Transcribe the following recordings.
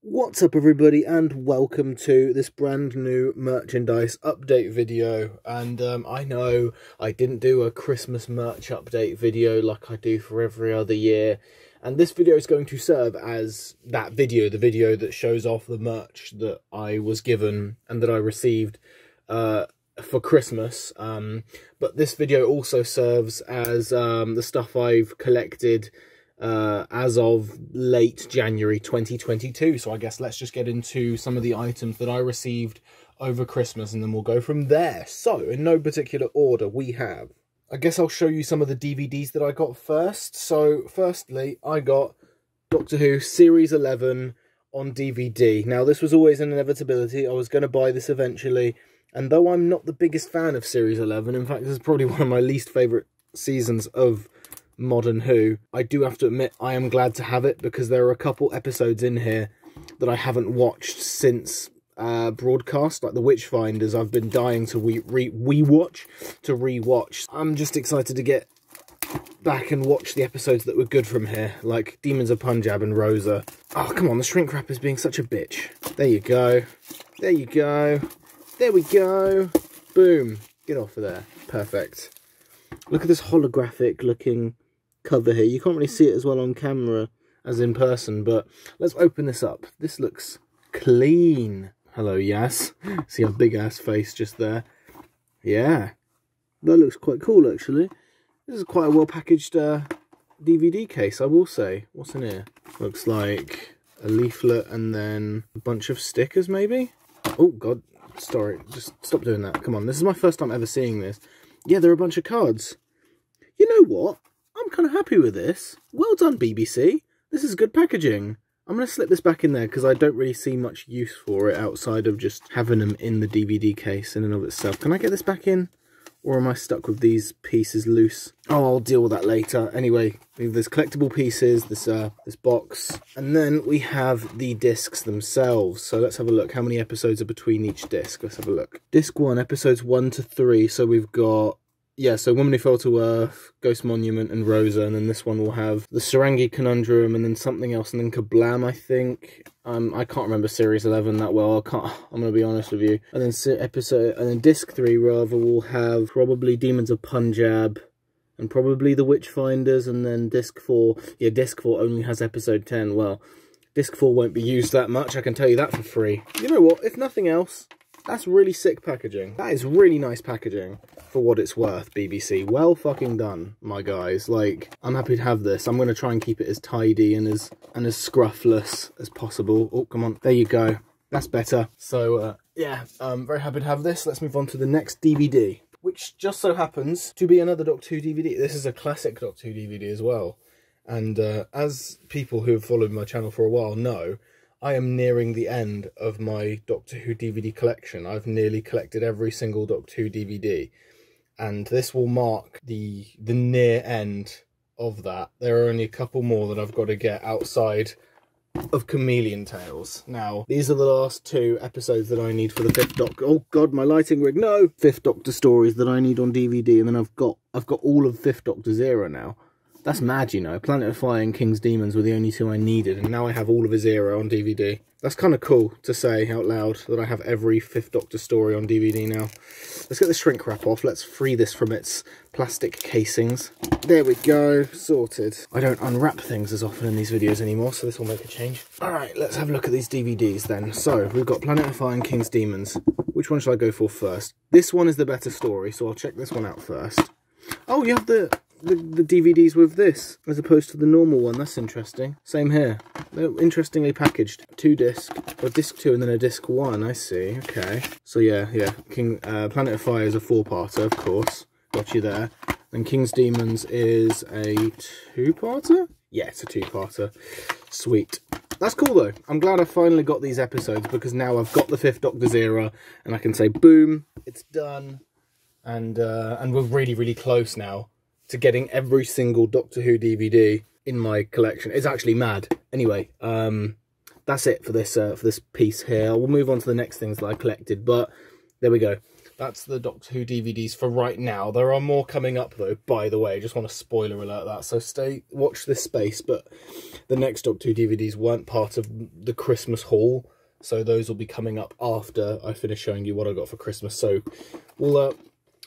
What's up everybody, and welcome to this brand new merchandise update video. And I know I didn't do a Christmas merch update video like I do for every other year, and this video is going to serve as that video, the video that shows off the merch that I was given and that I received for Christmas. But this video also serves as the stuff I've collected as of late January 2022. So I guess let's just get into some of the items that I received over Christmas and then we'll go from there. So in no particular order, we have, I guess I'll show you some of the DVDs that I got first. So firstly, I got Doctor Who Series 11 on DVD. Now this was always an inevitability. I was going to buy this eventually, and though I'm not the biggest fan of Series 11, in fact this is probably one of my least favourite seasons of modern Who, I do have to admit I am glad to have it, because there are a couple episodes in here that I haven't watched since broadcast, like the Witchfinders. I've been dying to rewatch. I'm just excited to get back and watch the episodes that were good from here, like Demons of Punjab and Rosa. Oh come on, the shrink wrap is being such a bitch. There you go, there you go, there we go, boom, get off of there, perfect. Look at this holographic looking cover here. You can't really see it as well on camera as in person, but let's open this up. This looks clean. Hello, Yas. See a big ass face just there. Yeah, that looks quite cool actually. This is quite a well packaged DVD case, I will say. What's in here? Looks like a leaflet and then a bunch of stickers maybe? Oh god, sorry, just stop doing that. Come on, this is my first time ever seeing this. Yeah, there are a bunch of cards. You know what? I'm kind of happy with this. Well done, BBC. This is good packaging. I'm going to slip this back in there because I don't really see much use for it outside of just having them in the DVD case in and of itself. Can I get this back in? Or am I stuck with these pieces loose? Oh, I'll deal with that later. Anyway, there's collectible pieces, this box, and then we have the discs themselves. So let's have a look. How many episodes are between each disc? Let's have a look. Disc 1, episodes 1 to 3. So we've got, yeah, so Woman Who Fell to Earth, Ghost Monument, and Rosa. And then this one will have the Sarangi Conundrum, and then something else, and then Kablam, I think. I can't remember Series 11 that well. I'm going to be honest with you. And then Disc 3 rather will have probably Demons of Punjab, and probably the Witchfinders, and then Disc 4. Yeah, Disc 4 only has episode 10. Well, Disc 4 won't be used that much, I can tell you that for free. You know what? If nothing else, that's really sick packaging. That is really nice packaging for what it's worth, BBC. Well fucking done, my guys. Like, I'm happy to have this. I'm going to try and keep it as tidy and as scruffless as possible. Oh, come on. There you go. That's better. So, yeah, I'm very happy to have this. Let's move on to the next DVD, which just so happens to be another Doctor Who DVD. This is a classic Doctor Who DVD as well. And as people who have followed my channel for a while know, I am nearing the end of my Doctor Who DVD collection. I've nearly collected every single Doctor Who DVD. And this will mark the near end of that. There are only a couple more that I've got to get outside of Chameleon Tales. Now, these are the last 2 episodes that I need for the 5th Doctor. Oh god, my lighting rig, no! 5th Doctor stories that I need on DVD, and then I've got all of 5th Doctor's era now. That's mad, you know. Planet of Fire and King's Demons were the only 2 I needed, and now I have all of his era on DVD. That's kind of cool to say out loud, that I have every 5th Doctor story on DVD now. Let's get the shrink wrap off. Let's free this from its plastic casings. There we go, sorted. I don't unwrap things as often in these videos anymore, so this will make a change. Alright, let's have a look at these DVDs then. So, we've got Planet of Fire and King's Demons. Which one should I go for first? This one is the better story, so I'll check this one out first. Oh, you have the DVDs with this, as opposed to the normal one. That's interesting. Same here. They're interestingly packaged. 2 disc, or disc 2 and then a disc 1, I see. Okay. So yeah. Planet of Fire is a 4-parter, of course. Got you there. And King's Demons is a 2-parter? Yeah, it's a 2-parter. Sweet. That's cool though. I'm glad I finally got these episodes, because now I've got the 5th Doctor's era, and I can say, boom, it's done. And we're really, really close now to getting every single Doctor Who DVD in my collection. It's actually mad. Anyway, that's it for this piece here. We'll move on to the next things that I collected, but there we go. That's the Doctor Who DVDs for right now. There are more coming up though, by the way. Just want to spoiler alert that, so watch this space. But The next Doctor Who DVDs weren't part of the Christmas haul, so those will be coming up after I finish showing you what I got for Christmas. So we'll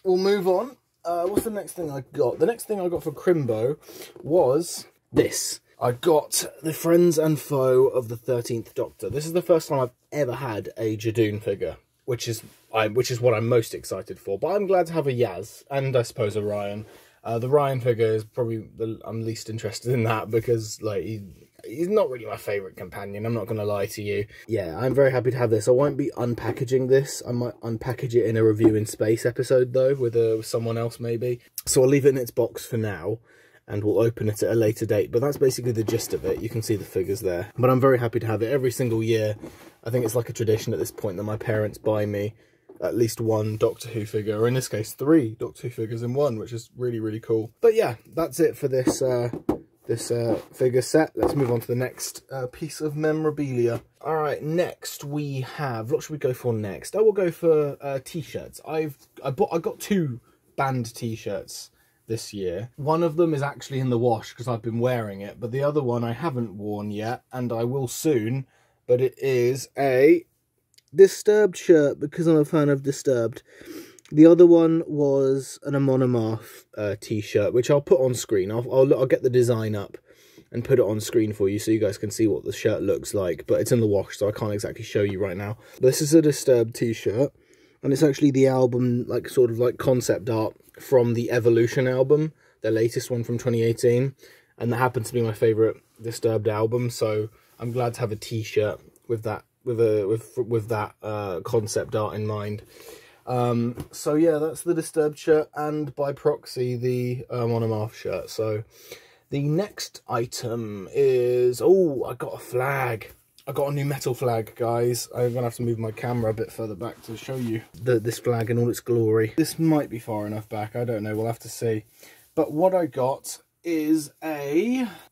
move on. What's the next thing I got? The next thing I got for Crimbo was this. I got the Friends and Foe of the 13th Doctor. This is the first time I've ever had a Jadoon figure, which is what I'm most excited for. But I'm glad to have a Yaz, and I suppose a Ryan. The Ryan figure is probably I'm least interested in that, because like he's not really my favourite companion, I'm not going to lie to you. Yeah, I'm very happy to have this. I won't be unpackaging this. I might unpackage it in a Review in Space episode, though, with someone else maybe. So I'll leave it in its box for now, and we'll open it at a later date. But that's basically the gist of it. You can see the figures there. But I'm very happy to have it every single year. I think it's like a tradition at this point that my parents buy me at least one Doctor Who figure, or in this case 3 Doctor Who figures in one, which is really, really cool. But yeah, that's it for this figure set. Let's move on to the next piece of memorabilia. All right, next we have, what should we go for next? I will go for t-shirts. I got 2 band t-shirts this year. One of them is actually in the wash because I've been wearing it, but the other one I haven't worn yet, and I will soon. But it is a Disturbed shirt because I'm a fan of Disturbed. The other one was an Amonomarth t-shirt, which I'll put on screen. I'll get the design up and put it on screen for you so you guys can see what the shirt looks like. But it's in the wash, so I can't exactly show you right now. This is a Disturbed t-shirt, and it's actually the album, like sort of like concept art from the Evolution album, their latest one from 2018. And that happens to be my favourite Disturbed album, so I'm glad to have a t-shirt with that, with that concept art in mind. So yeah, that's the Disturbed shirt, and by proxy the Monomarth shirt. So the next item is, oh, I got a flag. I got a new metal flag, guys. I'm gonna have to move my camera a bit further back to show you this flag in all its glory. This might be far enough back, I don't know, we'll have to see. But what I got is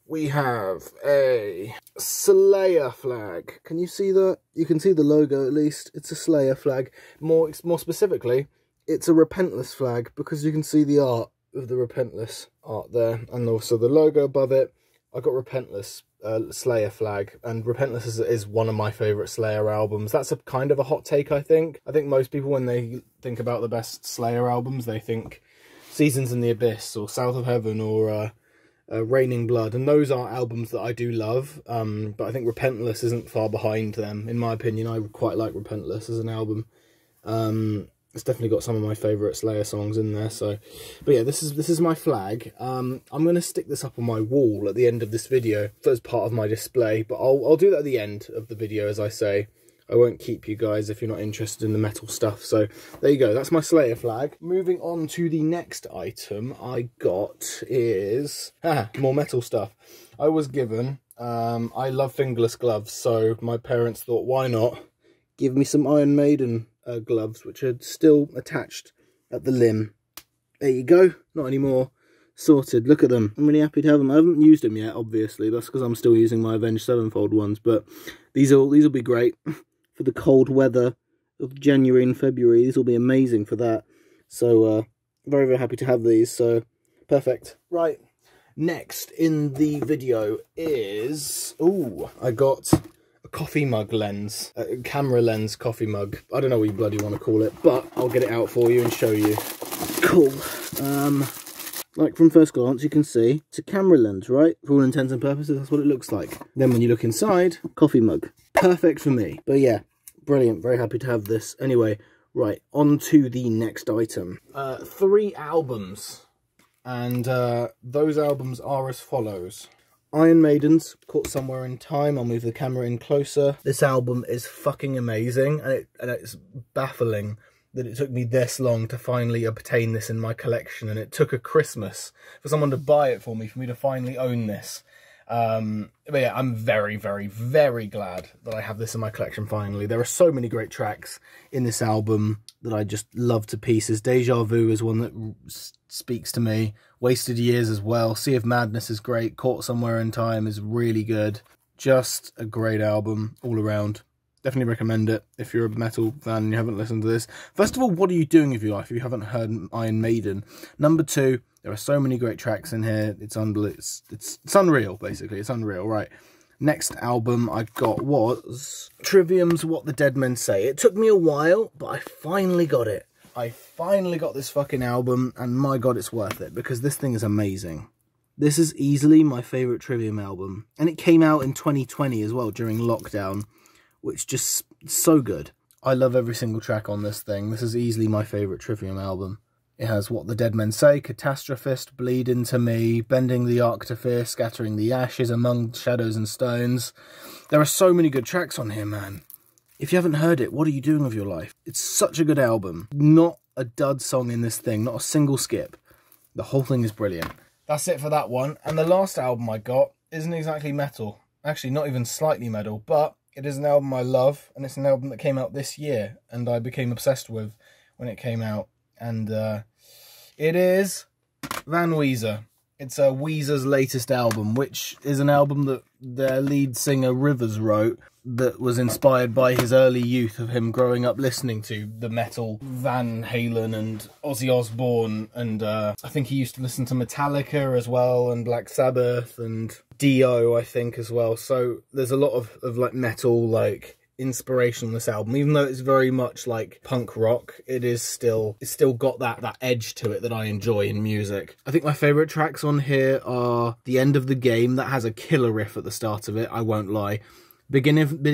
we have a Slayer flag. Can you see that? You can see the logo at least. It's a Slayer flag. More specifically, it's a Repentless flag, because you can see the art of the Repentless art there, and also the logo above it. I got Repentless Slayer flag, and Repentless is one of my favourite Slayer albums. That's a kind of a hot take, I think. I think most people, when they think about the best Slayer albums, they think Seasons in the Abyss or South of Heaven or Raining Blood, and those are albums that I do love, but I think Repentless isn't far behind them, in my opinion. I quite like Repentless as an album. It's definitely got some of my favourite Slayer songs in there. So, but yeah, this is my flag. I'm going to stick this up on my wall at the end of this video as part of my display, but I'll do that at the end of the video, as I say. I won't keep you guys if you're not interested in the metal stuff. So there you go, that's my Slayer flag. Moving on to the next item I got is more metal stuff. I was given, I love fingerless gloves, so my parents thought, why not give me some Iron Maiden gloves, which are still attached at the limb. There you go, not anymore. Sorted, look at them. I'm really happy to have them. I haven't used them yet, obviously. That's because I'm still using my Avenged Sevenfold ones, but these will be great for the cold weather of January and February. These will be amazing for that. So, very, very happy to have these. So, perfect. Right, next in the video is... Ooh, I got a coffee mug lens. A camera lens coffee mug. I don't know what you bloody want to call it, but I'll get it out for you and show you. Cool. Like from first glance, you can see it's a camera lens, right? For all intents and purposes, that's what it looks like. Then when you look inside, coffee mug. Perfect for me. But yeah, brilliant. Very happy to have this. Anyway, right, on to the next item. 3 albums. And those albums are as follows. Iron Maidens, Caught Somewhere in Time. I'll move the camera in closer. This album is fucking amazing, and it's baffling that it took me this long to finally obtain this in my collection, and it took a Christmas for someone to buy it for me to finally own this. But yeah, I'm very, very, very glad that I have this in my collection finally. There are so many great tracks in this album that I just love to pieces. Deja Vu is one that speaks to me. Wasted Years as well. Sea of Madness is great. Caught Somewhere in Time is really good. Just a great album all around. Definitely recommend it if you're a metal fan and you haven't listened to this. First of all, what are you doing with your life if you haven't heard Iron Maiden? Number 2, There are so many great tracks in here. It's unreal, basically. It's unreal, right? Next album I got was Trivium's What the Dead Men Say. It took me a while, but I finally got it. I finally got this fucking album, and my god, it's worth it, because this thing is amazing. This is easily my favourite Trivium album, and it came out in 2020 as well, during lockdown, which just so good. I love every single track on this thing. This is easily my favourite Trivium album. It has What the Dead Men Say, Catastrophist, Bleed Into Me, Bending the Arctosphere, Scattering the Ashes, Among Shadows and Stones. There are so many good tracks on here, man. If you haven't heard it, what are you doing with your life? It's such a good album. Not a dud song in this thing, not a single skip. The whole thing is brilliant. That's it for that one. And the last album I got isn't exactly metal. Actually, not even slightly metal, but it is an album I love, and it's an album that came out this year, and I became obsessed with when it came out. And it is Van Weezer. It's Weezer's latest album, which is an album that their lead singer Rivers wrote, that was inspired by his early youth of him growing up listening to the metal Van Halen and Ozzy Osbourne, and I think he used to listen to Metallica as well, and Black Sabbath and Dio, I think, as well. So there's a lot of like metal like inspiration on this album, even though it's very much like punk rock. It's still got that edge to it that I enjoy in music. I think my favourite tracks on here are The End of the Game. That has a killer riff at the start of it, I won't lie. Beginning of the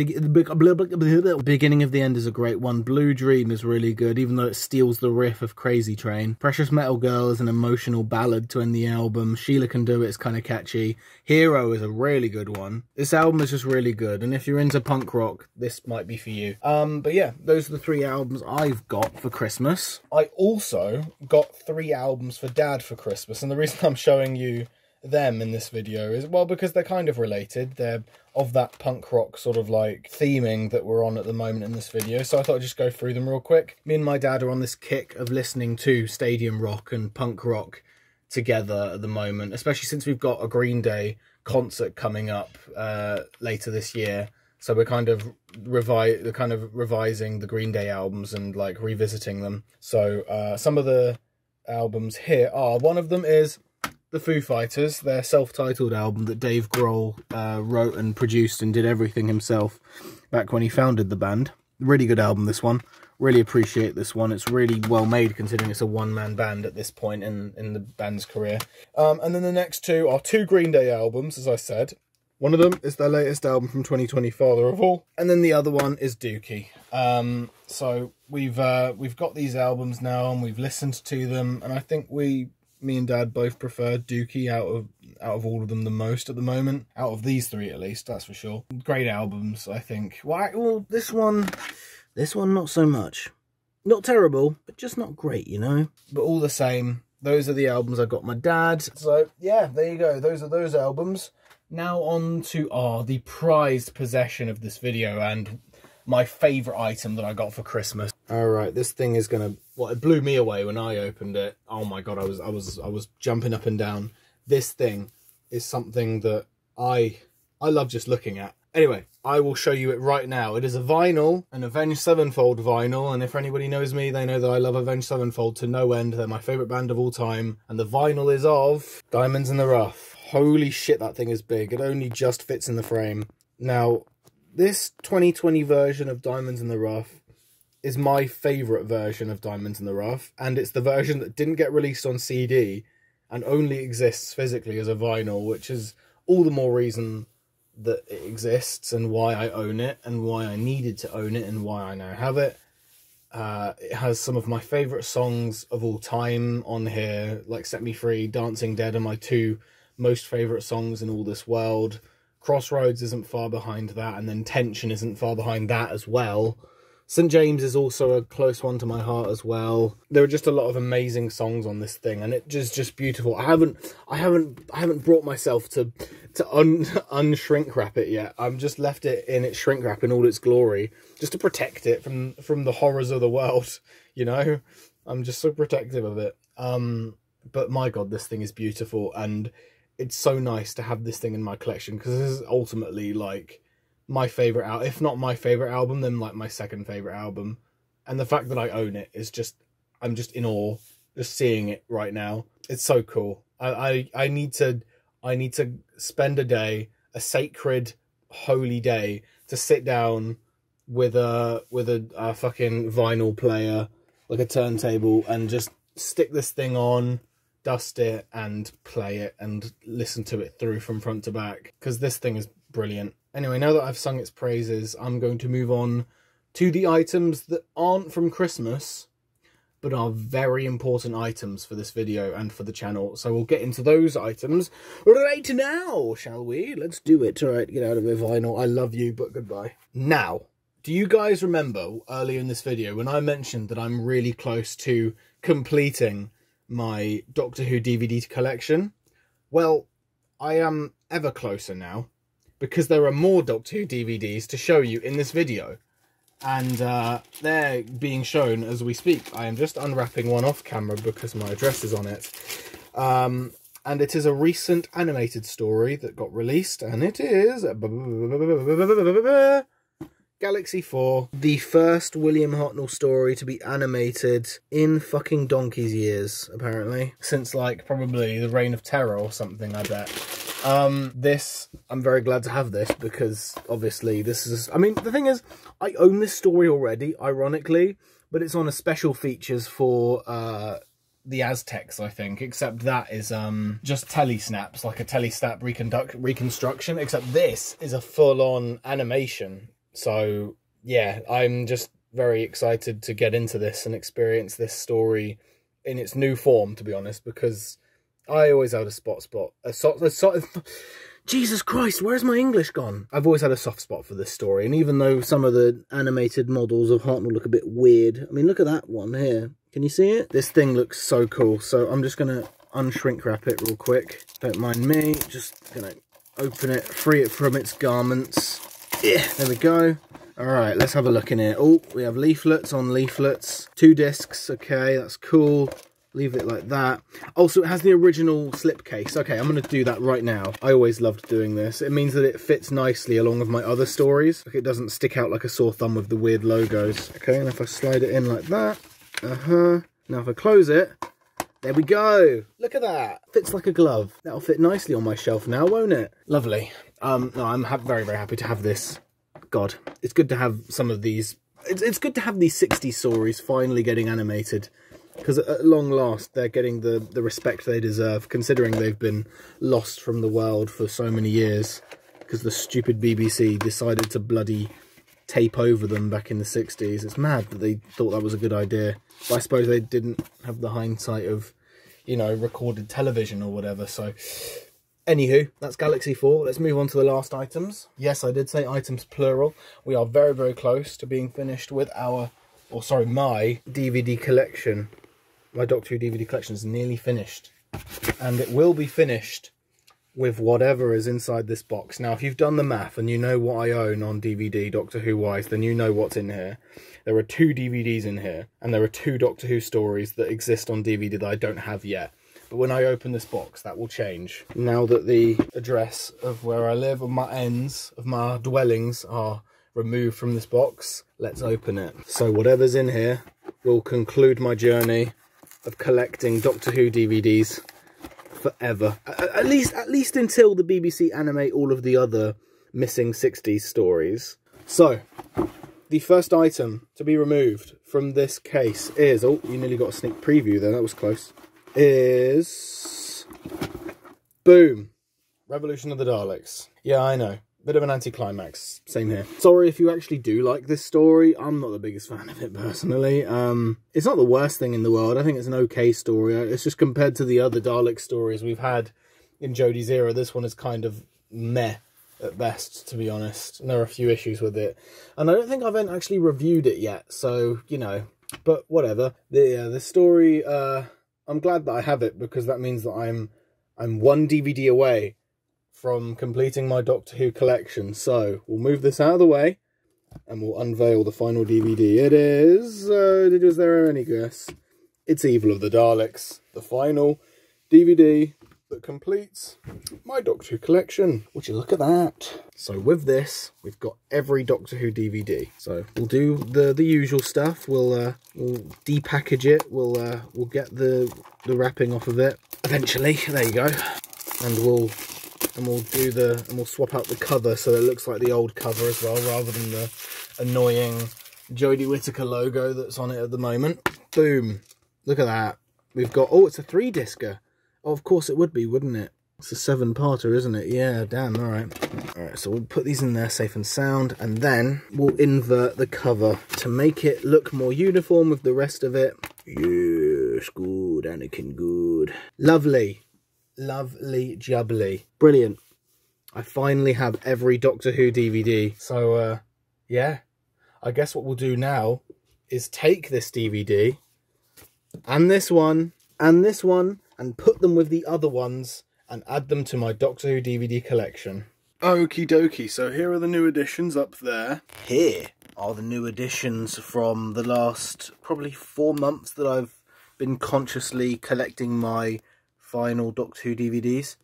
End is a great one. Blue Dream is really good, even though it steals the riff of Crazy Train. Precious Metal Girl is an emotional ballad to end the album. Sheila Can Do It is kind of catchy. Hero is a really good one. This album is just really good, and if you're into punk rock, this might be for you. But yeah, those are the 3 albums I've got for Christmas. I also got 3 albums for Dad for Christmas, and the reason I'm showing you them in this video is, well, because they're kind of related. They're of that punk rock sort of like theming that we're on at the moment in this video, so I thought I'd just go through them real quick. Me and my dad are on this kick of listening to stadium rock and punk rock together at the moment, especially since we've got a Green Day concert coming up later this year. So we're kind of revising the Green Day albums and like revisiting them. So some of the albums here are, one of them is the Foo Fighters, their self-titled album that Dave Grohl wrote and produced and did everything himself back when he founded the band. Really good album, this one. Really appreciate this one. It's really well made, considering it's a one-man band at this point in the band's career. And then the next 2 are 2 Green Day albums, as I said. One of them is their latest album from 2020, Father of All, and then the other one is Dookie. So we've got these albums now, and we've listened to them, and I think me and Dad both prefer Dookie out of all of them the most at the moment. Out of these 3 at least, that's for sure. Great albums, I think. Well, this one not so much. Not terrible, but just not great, you know? But all the same, those are the albums I got my dad. So yeah, there you go. Those are those albums. Now on to the prized possession of this video, and my favourite item that I got for Christmas. Alright, this thing is gonna... Well, it blew me away when I opened it. Oh my god, I was jumping up and down. This thing is something that I love just looking at. Anyway, I will show you it right now. It is a vinyl, an Avenged Sevenfold vinyl, and if anybody knows me, they know that I love Avenged Sevenfold to no end. They're my favourite band of all time, and the vinyl is of Diamonds in the Rough. Holy shit, that thing is big. It only just fits in the frame. Now, this 2020 version of Diamonds in the Rough is my favourite version of Diamonds in the Rough, and it's the version that didn't get released on CD and only exists physically as a vinyl, which is all the more reason that it exists and why I own it and why I needed to own it and why I now have it. It has some of my favourite songs of all time on here, like Set Me Free, Dancing Dead are my 2 most favourite songs in all this world. Crossroads isn't far behind that, and then Tension isn't far behind that as well. St. James is also a close one to my heart as well. There are just a lot of amazing songs on this thing, and it's just beautiful. I haven't brought myself to unshrink wrap it yet. I've just left it in its shrink wrap in all its glory, just to protect it from the horrors of the world. You know, I'm just so protective of it. But my god, this thing is beautiful, and it's so nice to have this thing in my collection, because this is ultimately like my favourite album, if not my favourite album, then like my second favourite album. And the fact that I own it is just, I'm just in awe. just seeing it right now. It's so cool. I need to spend a day, a sacred, holy day, to sit down with a fucking vinyl player, like a turntable, and just stick this thing on, dust it, and play it, and listen to it through from front to back, because this thing is brilliant. Anyway, now that I've sung its praises, I'm going to move on to the items that aren't from Christmas, but are very important items for this video and for the channel. So we'll get into those items right now, shall we? Let's do it. All right, get out of here, vinyl. I love you, but goodbye. Now, do you guys remember earlier in this video when I mentioned that I'm really close to completing my Doctor Who DVD collection? Well, I am ever closer now, because there are more Doctor Who DVDs to show you in this video. And they're being shown as we speak. I am just unwrapping one off camera because my address is on it. And it is a recent animated story that got released, and it is Galaxy 4, the first William Hartnell story to be animated in fucking donkey's years, apparently. Since, like, probably the Reign of Terror or something, I bet. I'm very glad to have this, because obviously this is, I mean, the thing is, I own this story already, ironically, but it's on a special features for, the Aztecs, I think, except that is, just telesnaps, like a telesnap reconstruction, except this is a full-on animation. So, yeah, I'm just very excited to get into this and experience this story in its new form, to be honest, because I always had a Jesus Christ, where's my English gone? I've always had a soft spot for this story, and even though some of the animated models of Hartnell look a bit weird, I mean, look at that one here. Can you see it? This thing looks so cool, so I'm just going to unshrink wrap it real quick. Don't mind me, just going to open it, free it from its garments. Yeah, there we go. Alright, let's have a look in here. Oh, we have leaflets on leaflets. 2 discs, okay, that's cool. Leave it like that. Also, it has the original slipcase. Okay, I'm going to do that right now. I always loved doing this. It means that it fits nicely along with my other stories. Like, it doesn't stick out like a sore thumb with the weird logos. Okay, and if I slide it in like that. Now if I close it, there we go. Look at that. Fits like a glove. That'll fit nicely on my shelf now, won't it? Lovely. No, I'm very, very happy to have this. God, it's good to have some of these. It's good to have these 60s stories finally getting animated, because at long last they're getting the respect they deserve, considering they've been lost from the world for so many years because the stupid BBC decided to bloody tape over them back in the 60s. It's mad that they thought that was a good idea, but I suppose they didn't have the hindsight of, you know, recorded television or whatever. So anywho, that's Galaxy 4. Let's move on to the last items. Yes, I did say items plural. We are very, very close to being finished with my DVD collection. My Doctor Who DVD collection is nearly finished. And it will be finished with whatever is inside this box. Now, if you've done the math and you know what I own on DVD, Doctor Who-wise, then you know what's in here. There are 2 DVDs in here, and there are 2 Doctor Who stories that exist on DVD that I don't have yet. But when I open this box, that will change. Now that the address of where I live, and my ends of my dwellings are removed from this box, let's open it. So whatever's in here will conclude my journey of collecting Doctor Who DVDs forever. At least until the BBC animate all of the other missing 60s stories. So, the first item to be removed from this case is... Oh, you nearly got a sneak preview there, that was close. Is... Boom. Revolution of the Daleks. Yeah, I know. Bit of an anticlimax. Same here. Sorry if you actually do like this story. I'm not the biggest fan of it, personally. It's not the worst thing in the world. I think it's an okay story. It's just compared to the other Dalek stories we've had in Jodie's era, this one is kind of meh at best, to be honest. And there are a few issues with it. And I don't think I've actually reviewed it yet, so, you know. But whatever. The story, I'm glad that I have it, because that means that I'm 1 DVD away from completing my Doctor Who collection. So we'll move this out of the way and we'll unveil the final DVD. It is, was there any guess? It's Evil of the Daleks, the final DVD that completes my Doctor Who collection. Would you look at that? So with this, we've got every Doctor Who DVD. So we'll do the usual stuff. We'll depackage it. We'll get the wrapping off of it eventually. There you go. And we'll swap out the cover so it looks like the old cover as well, rather than the annoying Jodie Whittaker logo that's on it at the moment. Boom. Look at that. We've got, oh, it's a 3-discer. Oh, of course it would be, wouldn't it? It's a 7-parter, isn't it? Yeah, damn, alright. Alright, so we'll put these in there safe and sound, and then we'll invert the cover to make it look more uniform with the rest of it. Yes, good, Anakin, good. Lovely. Lovely jubbly. Brilliant. I finally have every Doctor Who DVD. So, yeah. I guess what we'll do now is take this DVD, and this one, and this one, and put them with the other ones and add them to my Doctor Who DVD collection. Okie dokie, so here are the new editions up there. Here are the new editions from the last probably 4 months that I've been consciously collecting my final Doctor Who DVDs.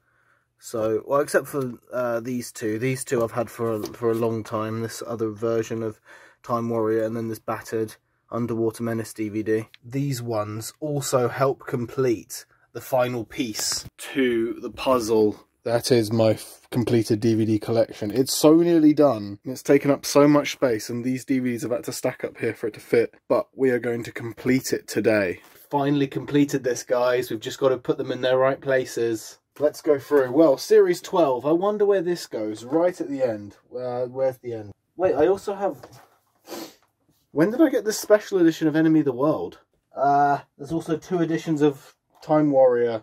So, well, except for these two. These two I've had for a long time. This other version of Time Warrior, and then this battered Underwater Menace DVD. These ones also help complete the final piece to the puzzle that is my completed DVD collection. It's so nearly done. It's taken up so much space, and these DVDs have had to stack up here for it to fit, but we are going to complete it today. Finally completed this, guys. We've just got to put them in their right places. Let's go through. Well, Series 12. I wonder where this goes. Right at the end. Where's the end? Wait, I also have... When did I get this special edition of Enemy of the World? There's also 2 editions of Time Warrior.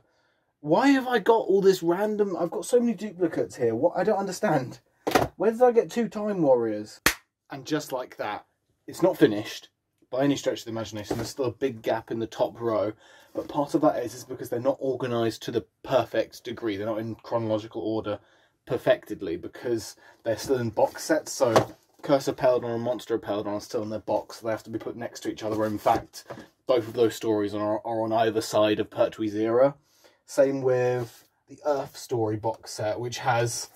Why have I got all this random... I've got so many duplicates here. What? I don't understand. Where did I get 2 Time Warriors? And just like that, it's not finished by any stretch of the imagination. There's still a big gap in the top row. But part of that is because they're not organised to the perfect degree. They're not in chronological order perfectedly, because they're still in box sets. So Curse of Peladon and Monster of Peladon are still in their box. So they have to be put next to each other. In fact, both of those stories are on either side of Pertwee's era. Same with the Earth story box set, which has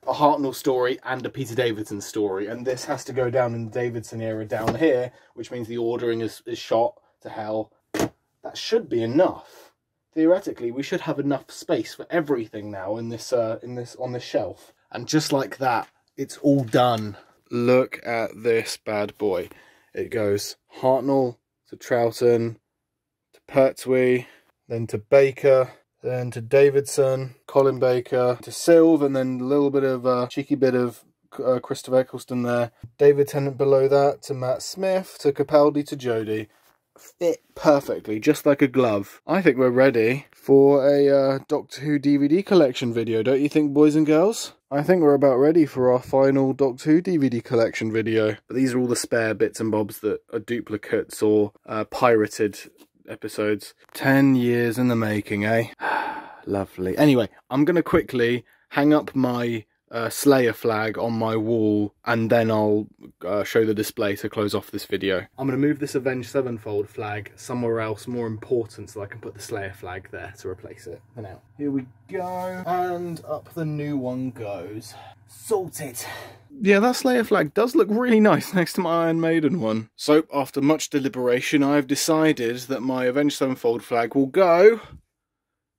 a Hartnell story and a Peter Davidson story. And this has to go down in the Davidson era down here, which means the ordering is shot to hell. That should be enough. Theoretically, we should have enough space for everything now on this shelf. And just like that, it's all done. Look at this bad boy. It goes Hartnell to Troughton to Pertwee, then to Baker, then to Davidson, Colin Baker, to Silv, and then a little bit of a cheeky bit of Christopher Eccleston there. David Tennant below that, to Matt Smith, to Capaldi, to Jodie. Fit perfectly, just like a glove. I think we're ready for a Doctor Who DVD collection video, don't you think, boys and girls? I think we're about ready for our final Doctor Who DVD collection video. But these are all the spare bits and bobs that are duplicates or pirated episodes. 10 years in the making, eh? Lovely. Anyway, I'm going to quickly hang up my Slayer flag on my wall, and then I'll show the display to close off this video. I'm going to move this Avenged Sevenfold flag somewhere else more important so I can put the Slayer flag there to replace it for now. Here we go, and up the new one goes. Sorted. Yeah, that Slayer flag does look really nice next to my Iron Maiden one. So, after much deliberation, I've decided that my Avenged Sevenfold flag will go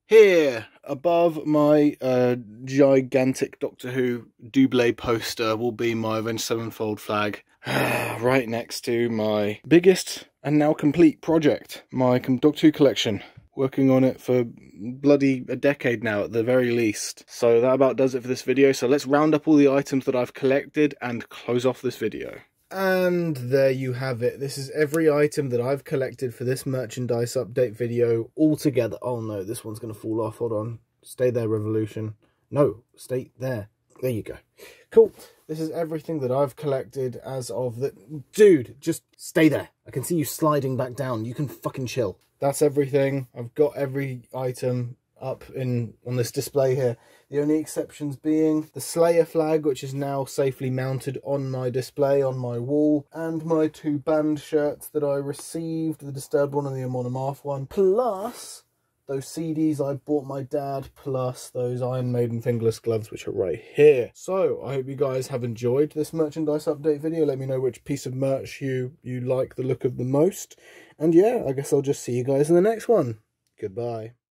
here, above my gigantic Doctor Who double poster, will be my Avenged Sevenfold flag. Right next to my biggest and now complete project, my Doctor Who collection. Working on it for bloody a decade now at the very least. So that about does it for this video. So let's round up all the items that I've collected and close off this video. And there you have it. This is every item that I've collected for this merchandise update video all together. Oh no, this one's going to fall off. Hold on. Stay there, Revolution. No, stay there. There you go. Cool. This is everything that I've collected as of the... Dude, just stay there. I can see you sliding back down. You can fucking chill. That's everything. I've got every item up on this display here. The only exceptions being the Slayer flag, which is now safely mounted on my display on my wall, and my 2 band shirts that I received, the Disturbed one and the Amon Amarth one, plus those CDs I bought my dad, plus those Iron Maiden fingerless gloves, which are right here. So I hope you guys have enjoyed this merchandise update video. Let me know which piece of merch you like the look of the most. And yeah, I guess I'll just see you guys in the next one. Goodbye.